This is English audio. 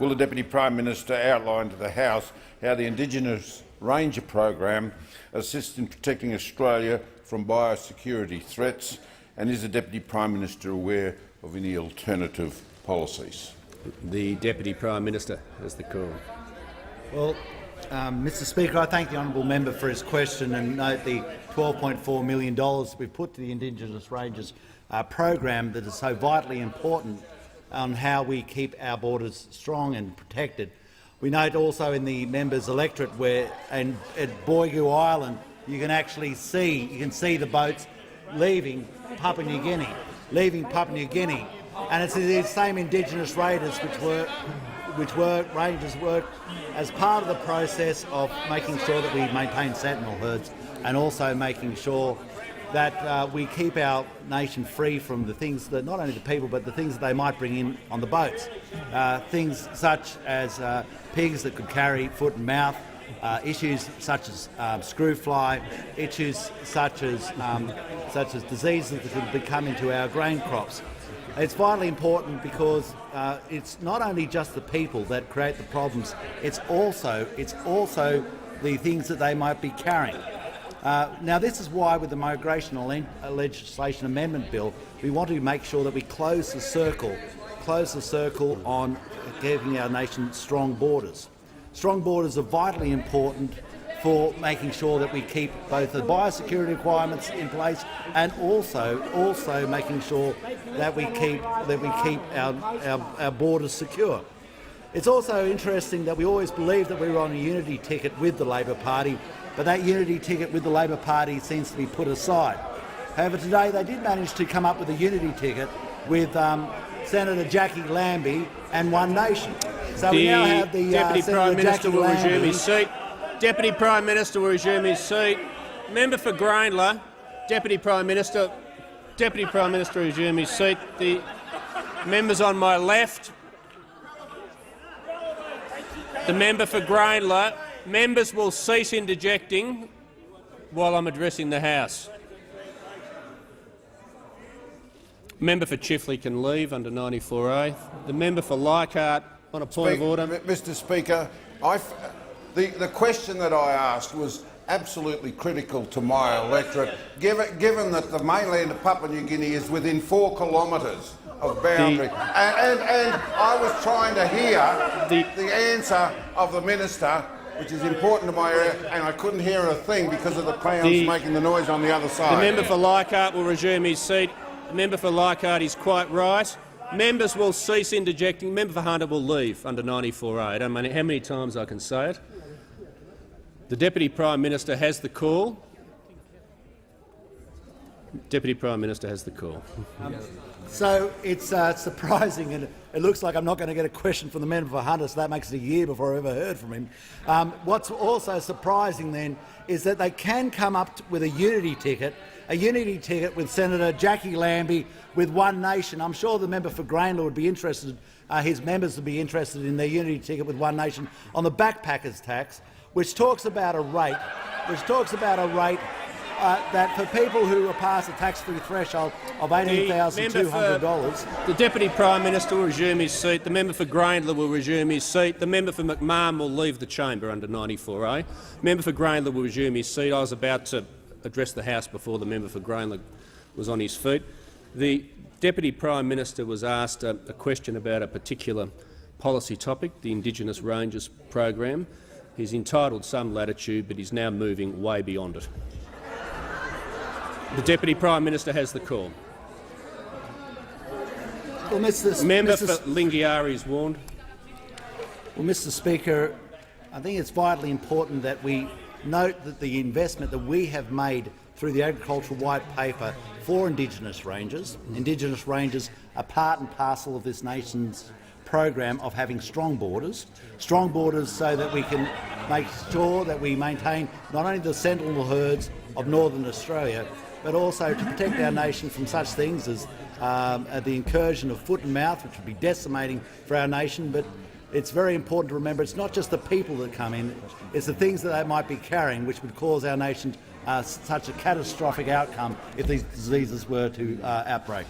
will the Deputy Prime Minister outline to the House how the Indigenous Ranger Program assists in protecting Australia from biosecurity threats, and is the Deputy Prime Minister aware of any alternative policies? The Deputy Prime Minister has the call. Well, Mr Speaker, I thank the honourable member for his question and note the $12.4 million we've put to the Indigenous Rangers program that is so vitally important on how we keep our borders strong and protected. We note also in the member's electorate where at Boigu Island you can actually see the boats leaving Papua New Guinea, and it's the same Indigenous Raiders Rangers work as part of the process of making sure that we maintain sentinel herds and also making sure that we keep our nation free from the things that not only the people but the things that they might bring in on the boats. Things such as pigs that could carry foot and mouth, issues such as screw fly, issues such as diseases that could come into our grain crops. It's vitally important because it's not only just the people that create the problems, it's also the things that they might be carrying. Now, this is why with the Migration Legislation Amendment Bill, we want to make sure that we close the circle on giving our nation strong borders. Strong borders are vitally important for making sure that we keep both the biosecurity requirements in place and also making sure that we keep our borders secure. It's also interesting that we always believed that we were on a unity ticket with the Labor Party, but that unity ticket with the Labor Party seems to be put aside. However, today they did manage to come up with a unity ticket with Senator Jackie Lambie and One Nation. So we now have the Deputy Prime Minister will resume his seat. Deputy Prime Minister will resume his seat. Member for Grayndler, Deputy Prime Minister will resume his seat. The members on my left, the member for Grayndler, members will cease interjecting while I'm addressing the House. Member for Chifley can leave under 94A. The member for Leichhardt on a point of order. Mr Speaker, the question that I asked was absolutely critical to my electorate, given that the mainland of Papua New Guinea is within 4 kilometres of boundary, and I was trying to hear the answer of the minister, which is important to my area, and I couldn't hear a thing because of the clowns making the noise on the other side. The member for Leichhardt will resume his seat. The member for Leichhardt is quite right. Members will cease interjecting. Member for Hunter will leave under 94A. I don't know how many times I can say it. The Deputy Prime Minister has the call. Deputy Prime Minister has the call. So it's surprising, and it looks like I'm not going to get a question from the member for Hunter, so that makes it a year before I ever heard from him. What's also surprising then is that they can come up with a unity ticket with Senator Jackie Lambie with One Nation. I'm sure the member for Grayndler would be interested, his members would be interested in their unity ticket with One Nation on the backpackers tax, which talks about a rate that for people who are past the tax-free threshold of $18,200. The Deputy Prime Minister will resume his seat. The member for Grayndler will resume his seat. The member for McMahon will leave the chamber under 94A. Member for Grayndler will resume his seat. I was about to address the House before the member for Grayndler was on his feet. The Deputy Prime Minister was asked a question about a particular policy topic, the Indigenous Rangers Program. He's entitled some latitude, but he's now moving way beyond it. The Deputy Prime Minister has the call. Well, member for Lingiari is warned. Well, Mr Speaker, I think it's vitally important that we note that the investment that we have made through the Agricultural White Paper for Indigenous Rangers. Indigenous Rangers are part and parcel of this nation's program of having strong borders so that we can make sure that we maintain not only the sentinel herds of Northern Australia, but also to protect our nation from such things as the incursion of foot and mouth, which would be decimating for our nation. But it's very important to remember it's not just the people that come in, it's the things that they might be carrying which would cause our nation such a catastrophic outcome if these diseases were to outbreak.